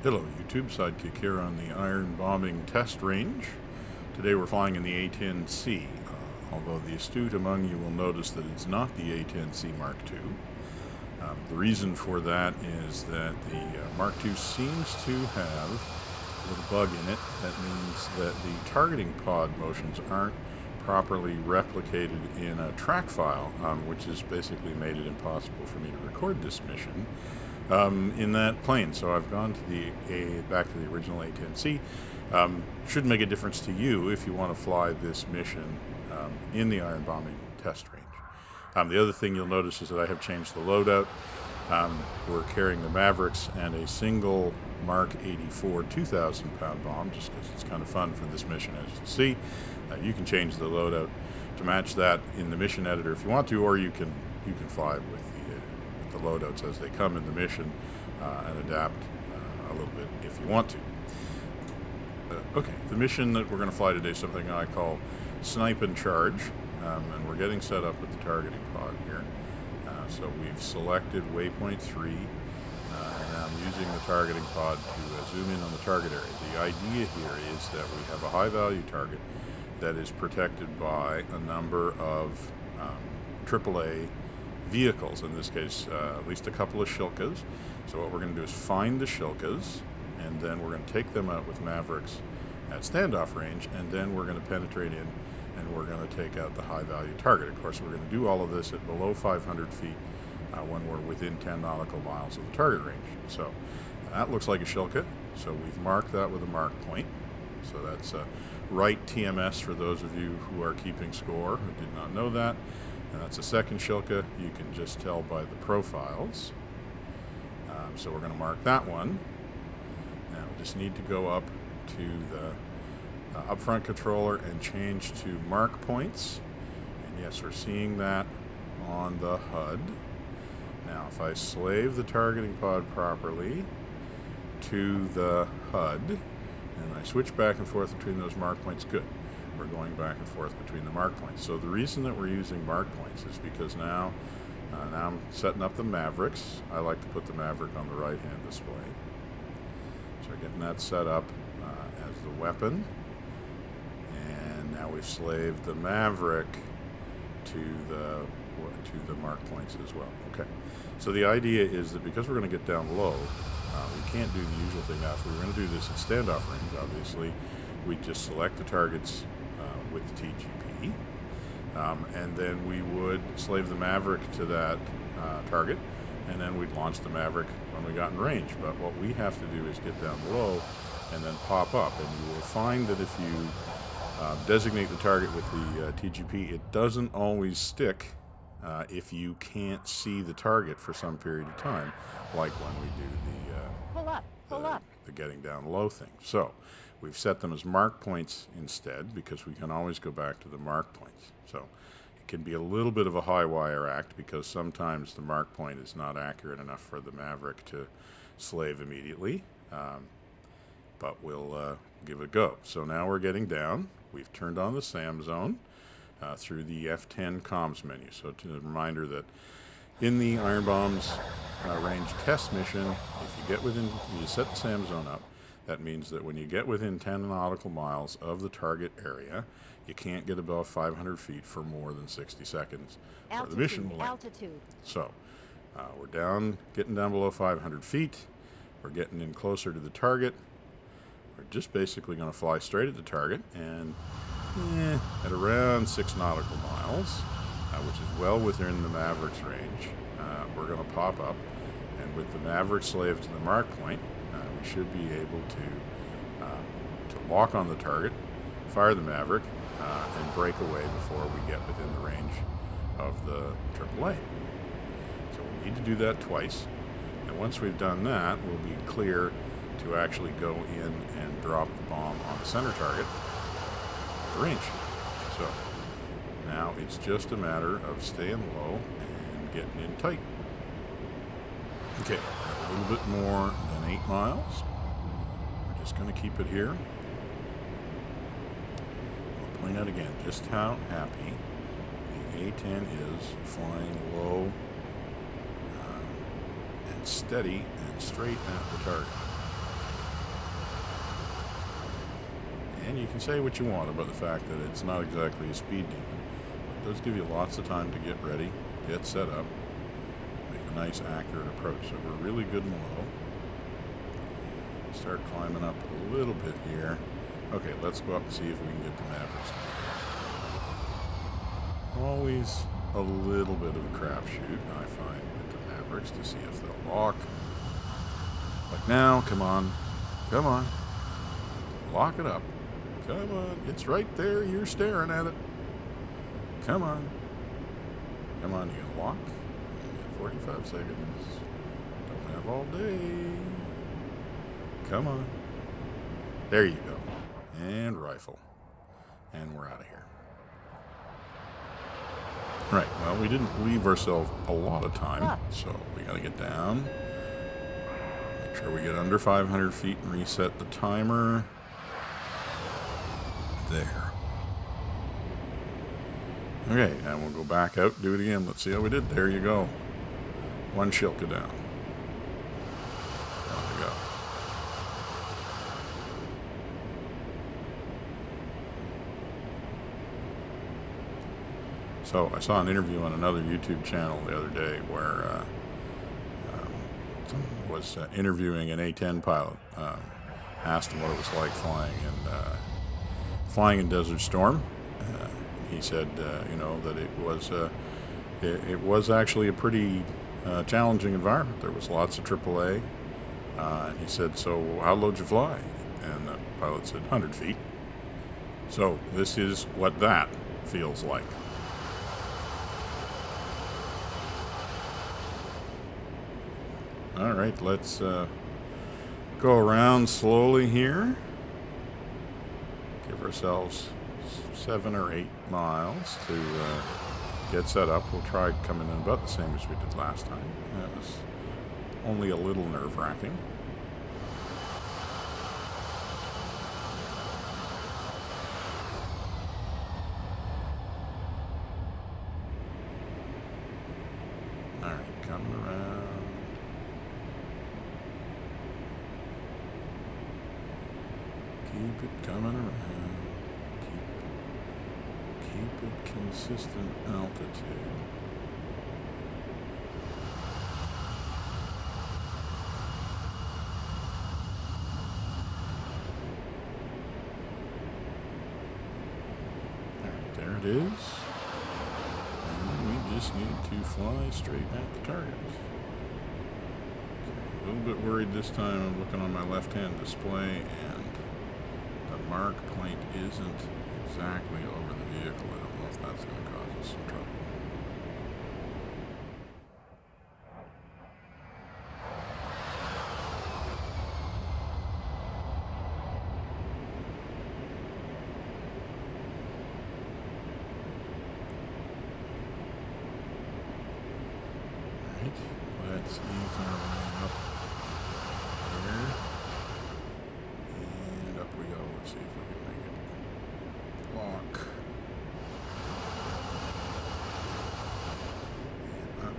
Hello YouTube, Sidekick here on the iron bombing test range. Today we're flying in the A-10c, although the astute among you will notice that it's not the A-10c Mark II. The reason for that is that the Mark II seems to have a little bug in it. That means that the targeting pod motions aren't properly replicated in a track file, which has basically made it impossible for me to record this mission in that plane. So I've gone to back to the original A-10c. Should make a difference to you if you want to fly this mission in the iron bombing test range. The other thing you'll notice is that I have changed the loadout. We're carrying the Mavericks and a single Mark 84 2,000-pound bomb, just because it's kind of fun for this mission, as you can see. You can change the loadout to match that in the mission editor if you want to, or you can fly with the loadouts as they come in the mission and adapt a little bit if you want to. Okay, the mission that we're going to fly today is something I call Snipe and Charge, and we're getting set up with the targeting pod here. So we've selected waypoint 3, and I'm using the targeting pod to zoom in on the target area. The idea here is that we have a high value target that is protected by a number of AAA vehicles, in this case at least a couple of Shilkas. So what we're going to do is find the Shilkas, and then we're going to take them out with Mavericks at standoff range, and then we're going to penetrate in and we're going to take out the high value target. Of course, we're going to do all of this at below 500 feet when we're within 10 nautical miles of the target range. So that looks like a Shilka, so we've marked that with a mark point. So that's right TMS for those of you who are keeping score who did not know that. And that's a second Shilka. You can just tell by the profiles. So we're going to mark that one. Now we just need to go up to the upfront controller and change to mark points. And yes, we're seeing that on the HUD. Now if I slave the targeting pod properly to the HUD, and I switch back and forth between those mark points, good. We're going back and forth between the mark points. So the reason that we're using mark points is because now I'm setting up the Mavericks. I like to put the Maverick on the right-hand display. So we're getting that set up as the weapon. And now we've slaved the Maverick to the mark points as well. Okay. So the idea is that because we're going to get down low, we can't do the usual thing. Now, if we were going to do this at standoff range, obviously, we'd just select the targets with the TGP, and then we would slave the Maverick to that target, and then we'd launch the Maverick when we got in range. But what we have to do is get down low and then pop up, and you will find that if you designate the target with the TGP, it doesn't always stick if you can't see the target for some period of time, like when we do the getting down low thing. So we've set them as mark points instead, because we can always go back to the mark points. So it can be a little bit of a high wire act, because sometimes the mark point is not accurate enough for the Maverick to slave immediately, but we'll give it a go. So now we're getting down. We've turned on the SAM zone through the F10 comms menu. So to a reminder that in the Iron Bombs range test mission, if you get within, you set the SAM zone up. That means that when you get within 10 nautical miles of the target area, you can't get above 500 feet for more than 60 seconds, or the mission will end. So we're getting down below 500 feet. We're getting in closer to the target. We're just basically going to fly straight at the target, and at around 6 nautical miles, which is well within the Mavericks range, we're going to pop up, and with the Maverick slave to the mark point, we should be able to lock on the target, fire the Maverick, and break away before we get within the range of the AAA. So we'll need to do that twice, and once we've done that, we'll be clear to actually go in and drop the bomb on the center target at the range. So now it's just a matter of staying low and getting in tight. Okay, a little bit more than 8 miles. We're just going to keep it here. I'll point out again just how happy the A-10 is flying low and steady and straight at the target. And you can say what you want about the fact that it's not exactly a speed demon. It does give you lots of time to get ready, get set up, make a nice accurate approach. So we're really good and low. Start climbing up a little bit here. Okay, let's go up and see if we can get the Mavericks. Always a little bit of a crapshoot, I find, with the Mavericks to see if they'll lock. Like now, come on. Come on. Lock it up. Come on. It's right there. You're staring at it. Come on. Come on, you gonna lock? You get 45 seconds. Don't have all day. Come on. There you go. And rifle. And we're out of here. Right, well, we didn't leave ourselves a lot of time, so we gotta get down. Make sure we get under 500 feet and reset the timer. There. Okay, and we'll go back out, do it again. Let's see how we did. There you go. One shilka down. There we go. So I saw an interview on another YouTube channel the other day where someone was interviewing an A-10 pilot. Asked him what it was like flying in Desert Storm. He said, that it was actually a pretty challenging environment. There was lots of AAA. And he said, so how low did you fly? And the pilot said, 100 feet. So this is what that feels like. All right, let's go around slowly here. Give ourselves 7 or 8 miles to get set up. We'll try coming in about the same as we did last time. It was only a little nerve-wracking. All right, coming around. Keep it coming around. Keep it consistent altitude. Alright, there it is. And we just need to fly straight at the target. Okay, a little bit worried this time. I'm looking on my left-hand display and the mark point isn't exactly over the vehicle. I don't know if that's going to cause us some trouble. Alright, let's ease our way up here. And up we go. Let's see if we can make it lock. And up.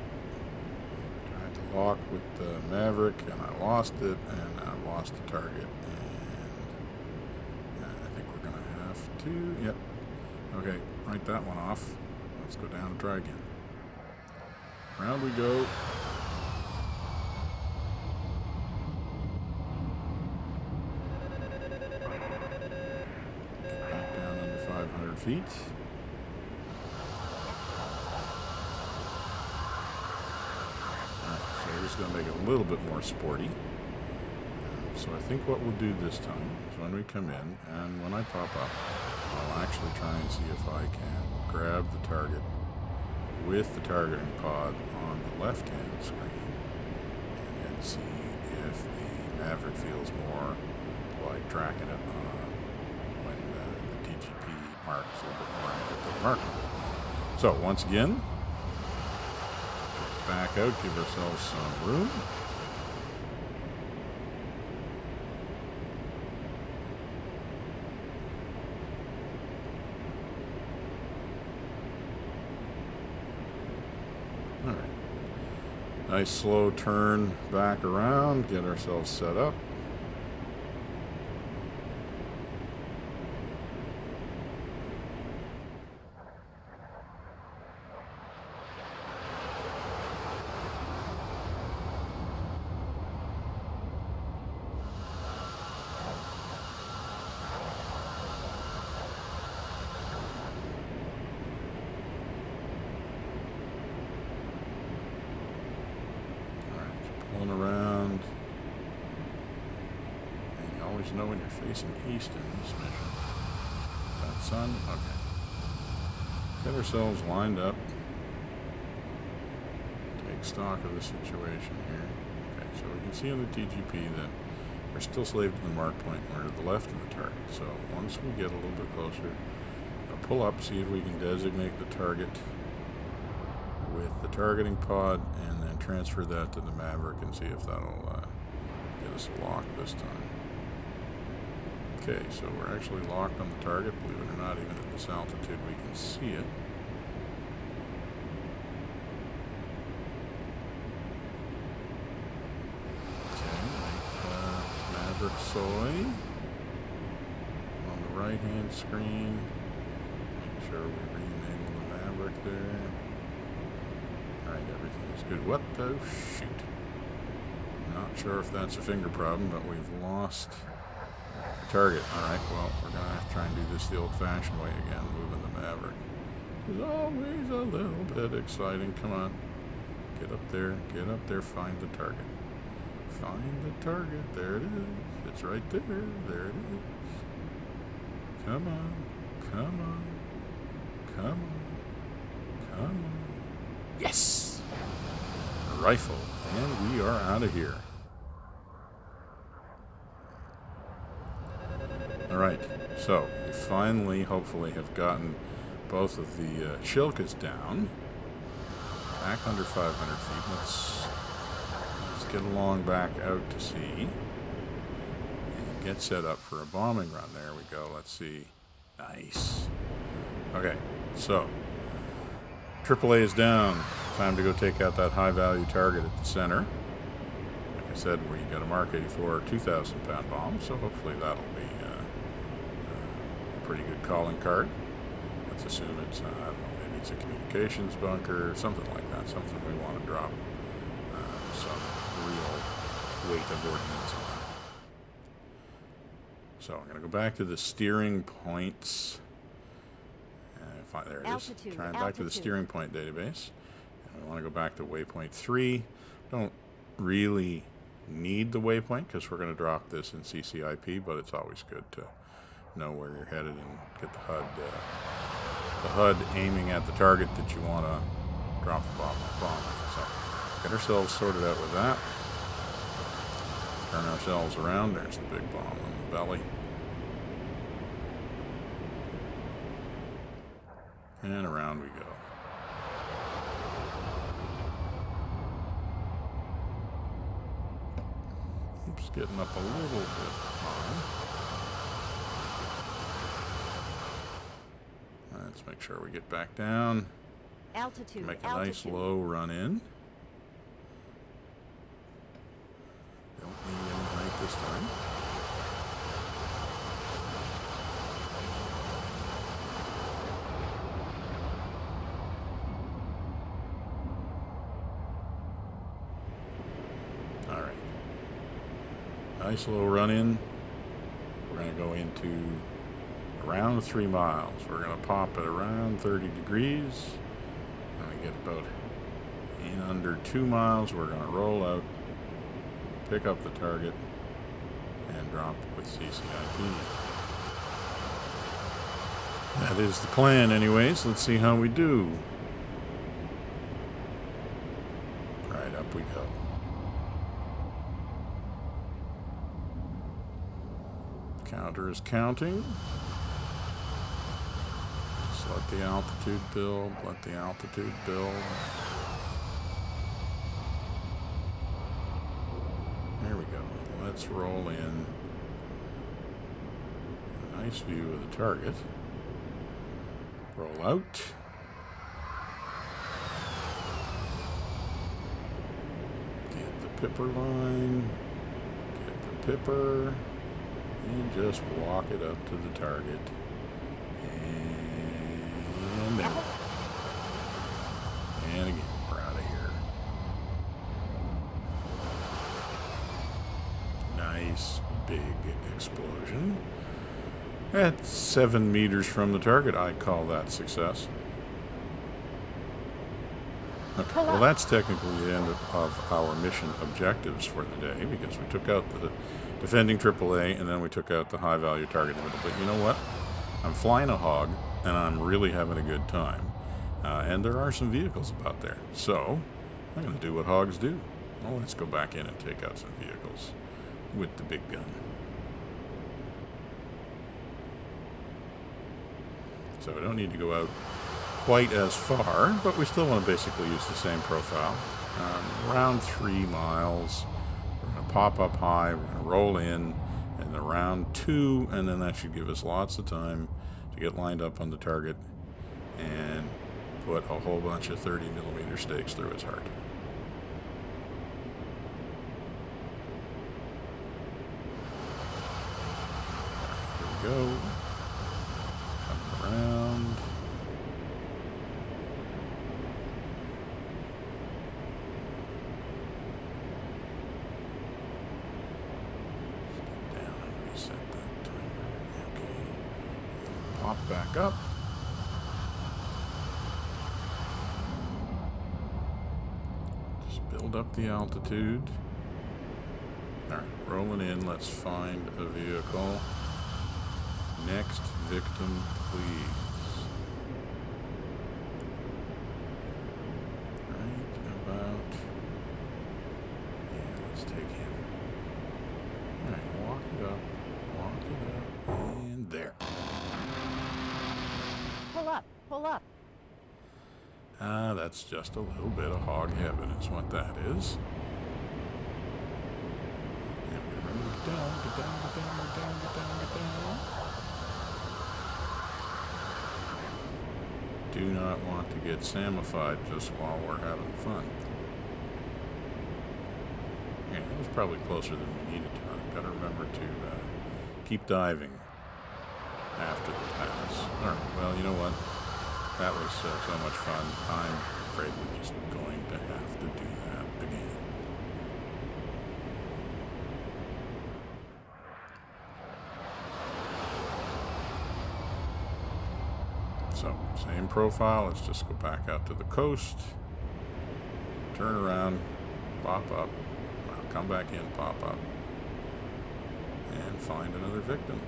Tried to lock with the Maverick and I lost it, and I lost the target. And I think we're going to have to. Yep. Okay, write that one off. Let's go down and try again. Round we go. Get back down under 500 feet. Alright, so we're just going to make it a little bit more sporty. So I think what we'll do this time is when we come in and when I pop up, I'll actually try and see if I can grab the target with the targeting pod on the left-hand screen and then see if the Maverick feels more like tracking it when the TGP mark is a little bit more accurate to the mark. So once again, back out, give ourselves some room. All right. Nice slow turn back around, get ourselves set up. to know when you're facing east in this mission. That sun? Okay. Get ourselves lined up. Take stock of the situation here. Okay, so we can see on the TGP that we're still slaved to the mark point. We're to the left of the target. So once we get a little bit closer, we'll pull up, see if we can designate the target with the targeting pod, and then transfer that to the Maverick and see if that'll get us a lock this time. Okay, so we're actually locked on the target. Believe it or not, even at this altitude we can see it. Okay, make Maverick soy on the right hand screen. Make sure we re-enable the Maverick there. Alright, everything's good. What the shoot? Not sure if that's a finger problem, but we've lost the target. Alright, well, we're going to have to try and do this the old-fashioned way again, moving the Maverick. It's always a little bit exciting. Come on. Get up there, find the target. Find the target. There it is. It's right there. There it is. Come on. Come on. Come on. Come on. Yes! A rifle. And we are out of here. Alright, so we finally, hopefully, have gotten both of the Shilkas down. Back under 500 feet. Let's get along back out to sea. And get set up for a bombing run. There we go. Let's see. Nice. Okay, so AAA is down. Time to go take out that high-value target at the center. Like I said, we got a Mark 84 2,000-pound bomb, so hopefully that'll be a pretty good calling card. Let's assume it's, I don't know, maybe it's a communications bunker, something like that, something we want to drop some real weight of ordnance on. So I'm going to go back to the steering points. There it is. Trying back to the steering point database. And we want to go back to waypoint 3. Don't really need the waypoint because we're going to drop this in CCIP, but it's always good to know where you're headed and get the HUD aiming at the target that you want to drop the bomb on. So get ourselves sorted out with that. Turn ourselves around. There's the big bomb on the belly. And around we go. Oops, getting up a little bit high. Let's make sure we get back down. Altitude. Make a nice low run in. Don't need any height this time. Nice little run in. We're going to go into around 3 miles. We're going to pop at around 30 degrees. And we get about in under 2 miles. We're going to roll out, pick up the target, and drop with CCIP. That is the plan anyways. Let's see how we do. Right, up we go. Counter is counting. Just let the altitude build, let the altitude build. There we go. Let's roll in. A nice view of the target. Roll out. Get the pipper line. Get the pipper. And just walk it up to the target. And there. And again, we're out of here. Nice big explosion. At 7 meters from the target, I call that success. Okay, well that's technically the end of our mission objectives for the day, because we took out the defending AAA and then we took out the high value target in the middle. But you know what? I'm flying a Hawg and I'm really having a good time. And there are some vehicles about there. So I'm going to do what Hogs do. Well, let's go back in and take out some vehicles with the big gun. So we don't need to go out quite as far, but we still want to basically use the same profile. Around 3 miles, we're going to pop up high, we're going to roll in, and around 2, and then that should give us lots of time to get lined up on the target and put a whole bunch of 30mm stakes through its heart. Here we go. Coming around. Step down and reset that timer. Okay. Pop back up. Just build up the altitude. Alright, rolling in. Let's find a vehicle. Next victim, please. Right about. Yeah, let's take him. Alright, walk it up, and there. Pull up. That's just a little bit of Hawg Heaven, is what that is. And we remember to get down, get down, get down, get down, get down, get down. Do not want to get Samified just while we're having fun. Yeah, that was probably closer than we needed to. I've got to remember to keep diving after the pass. Alright, well, you know what? That was so much fun. I'm afraid we're just going to have to do that again. So, same profile. Let's just go back out to the coast. Turn around. Pop up. Well, come back in. Pop up. And find another victim.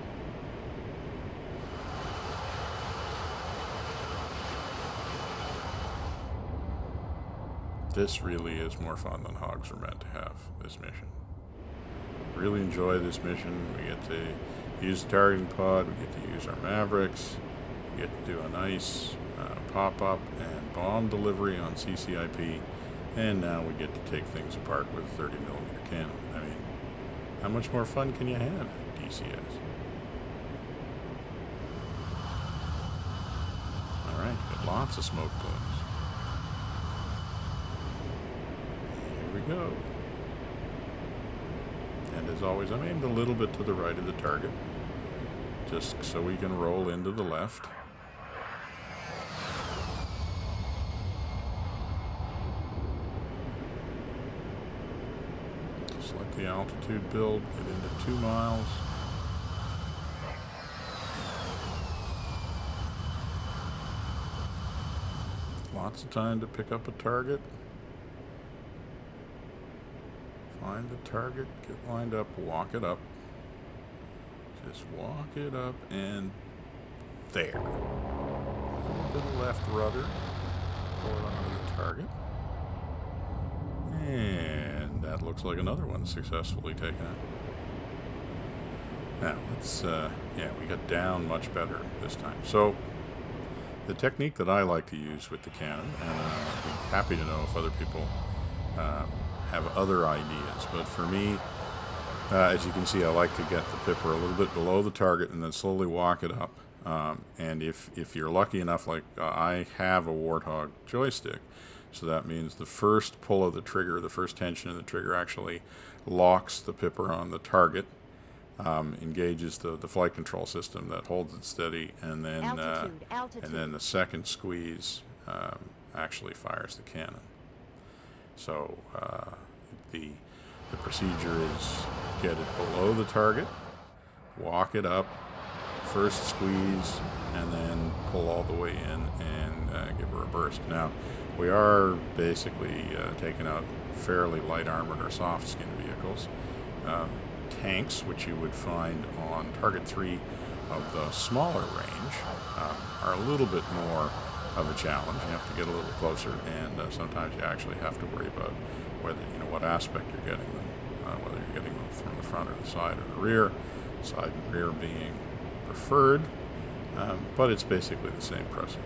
This really is more fun than Hogs are meant to have, this mission. Really enjoy this mission. We get to use the targeting pod, we get to use our Mavericks, we get to do a nice pop-up and bomb delivery on CCIP, and now we get to take things apart with a 30mm cannon. I mean, how much more fun can you have in DCS? Alright, got lots of smoke plumes. Go. And as always, I'm aimed a little bit to the right of the target, just so we can roll into the left. Just let the altitude build, get into 2 miles. Lots of time to pick up a target. Find the target, get lined up, walk it up. Just walk it up, and there. A little bit of left rudder. Pull it onto the target. And that looks like another one successfully taken out. Now, let's, yeah, we got down much better this time. So, the technique that I like to use with the cannon, and I'd be happy to know if other people have other ideas, but for me, as you can see, I like to get the pipper a little bit below the target and then slowly walk it up. And if you're lucky enough, like I have a Warthog joystick, so that means the first pull of the trigger, the first tension of the trigger actually locks the pipper on the target, engages the flight control system that holds it steady, and then altitude. And then the second squeeze actually fires the cannon. So the procedure is get it below the target, walk it up, first squeeze and then pull all the way in and give her a burst. Now, we are basically taking out fairly light armored or soft skin vehicles. Tanks, which you would find on target 3 of the smaller range, are a little bit more of a challenge. You have to get a little closer, and sometimes you actually have to worry about whether, what aspect you're getting them, whether you're getting them from the front or the side or the rear, side and rear being preferred, but it's basically the same process.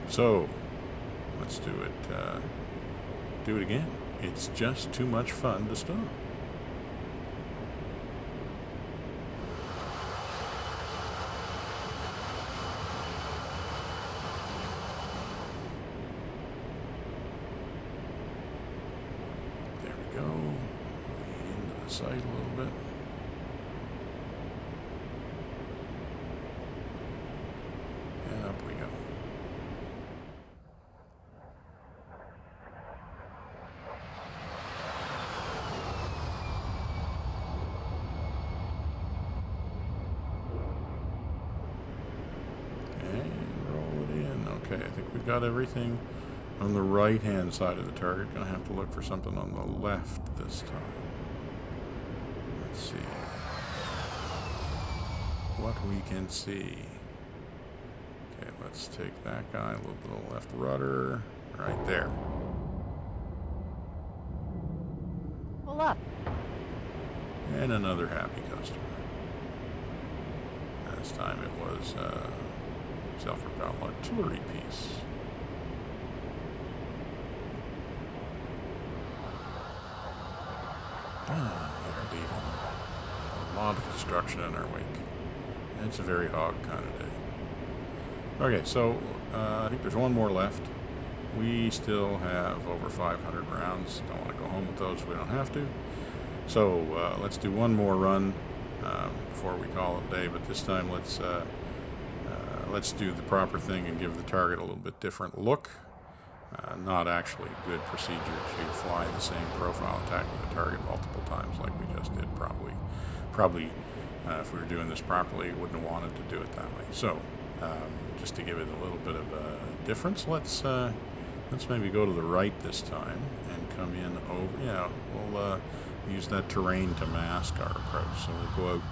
So let's do it again. It's just too much fun to stop. There we go. Lean into the sight a little bit. And up we go. Okay, I think we've got everything on the right-hand side of the target. Gonna have to look for something on the left this time. Let's see what we can see. Okay, let's take that guy, a little bit of left rudder, right there. Pull up. And another happy customer. This time it was self-propelled artillery piece. We are leaving a lot of destruction in our wake. It's a very Hawg kind of day. Okay, so I think there's one more left. We still have over 500 rounds. Don't want to go home with those. We don't have to. So let's do one more run before we call it a day. But this time let's do the proper thing and give the target a little bit different look. Not actually good procedure to fly the same profile, attacking the target multiple times like we just did. Probably, if we were doing this properly, wouldn't have wanted to do it that way. So, just to give it a little bit of a difference, let's maybe go to the right this time and come in over. Yeah, we'll use that terrain to mask our approach. So we'll go out,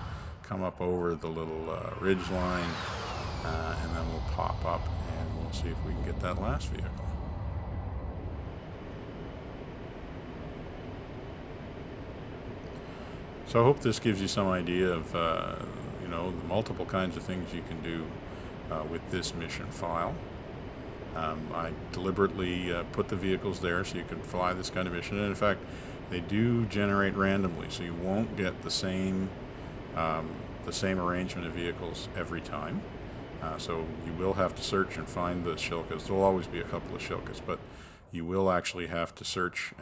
come up over the little ridge line, and then we'll pop up and we'll see if we can get that last vehicle. So I hope this gives you some idea of the multiple kinds of things you can do with this mission file. I deliberately put the vehicles there so you can fly this kind of mission, and in fact they do generate randomly, so you won't get the same arrangement of vehicles every time. So you will have to search and find the Shilkas. There will always be a couple of Shilkas, but you will actually have to search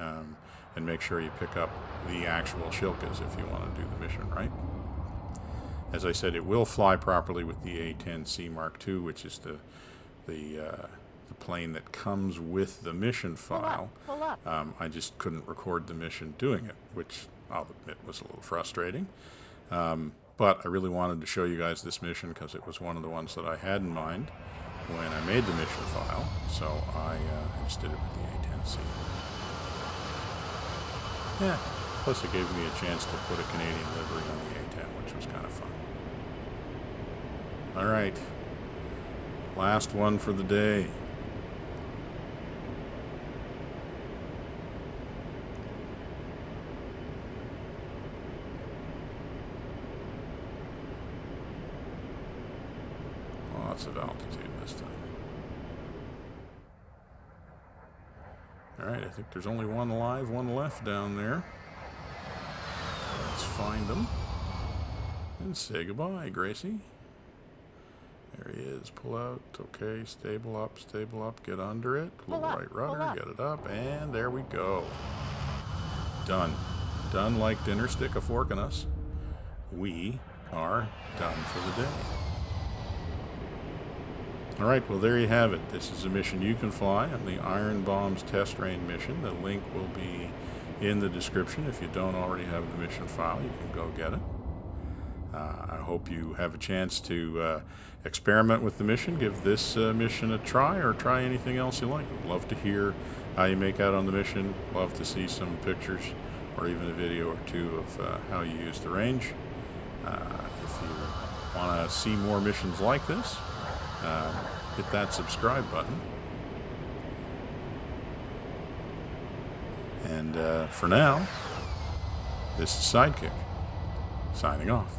and make sure you pick up the actual Shilkas if you want to do the mission right. As I said, it will fly properly with the A-10c II, which is the plane that comes with the mission file. Pull up. I just couldn't record the mission doing it, which I'll admit was a little frustrating. But I really wanted to show you guys this mission because it was one of the ones that I had in mind when I made the mission file. So I just did it with the A-10c. Yeah, plus it gave me a chance to put a Canadian livery on the A-10, which was kind of fun. All right, last one for the day. Lots of altitude this time. Alright, I think there's only one alive, one left down there. Let's find him. And say goodbye, Gracie. There he is. Pull out. Okay, stable up, get under it. Pull right rudder, get it up, and there we go. Done. Done like dinner, stick a fork in us. We are done for the day. Alright, well there you have it. This is a mission you can fly on the Iron Bombs test range mission. The link will be in the description. If you don't already have the mission file, you can go get it. I hope you have a chance to experiment with the mission, give this mission a try, or try anything else you like. I'd love to hear how you make out on the mission. Love to see some pictures or even a video or two of how you use the range. If you want to see more missions like this, hit that subscribe button. And for now, this is Sidekick, signing off.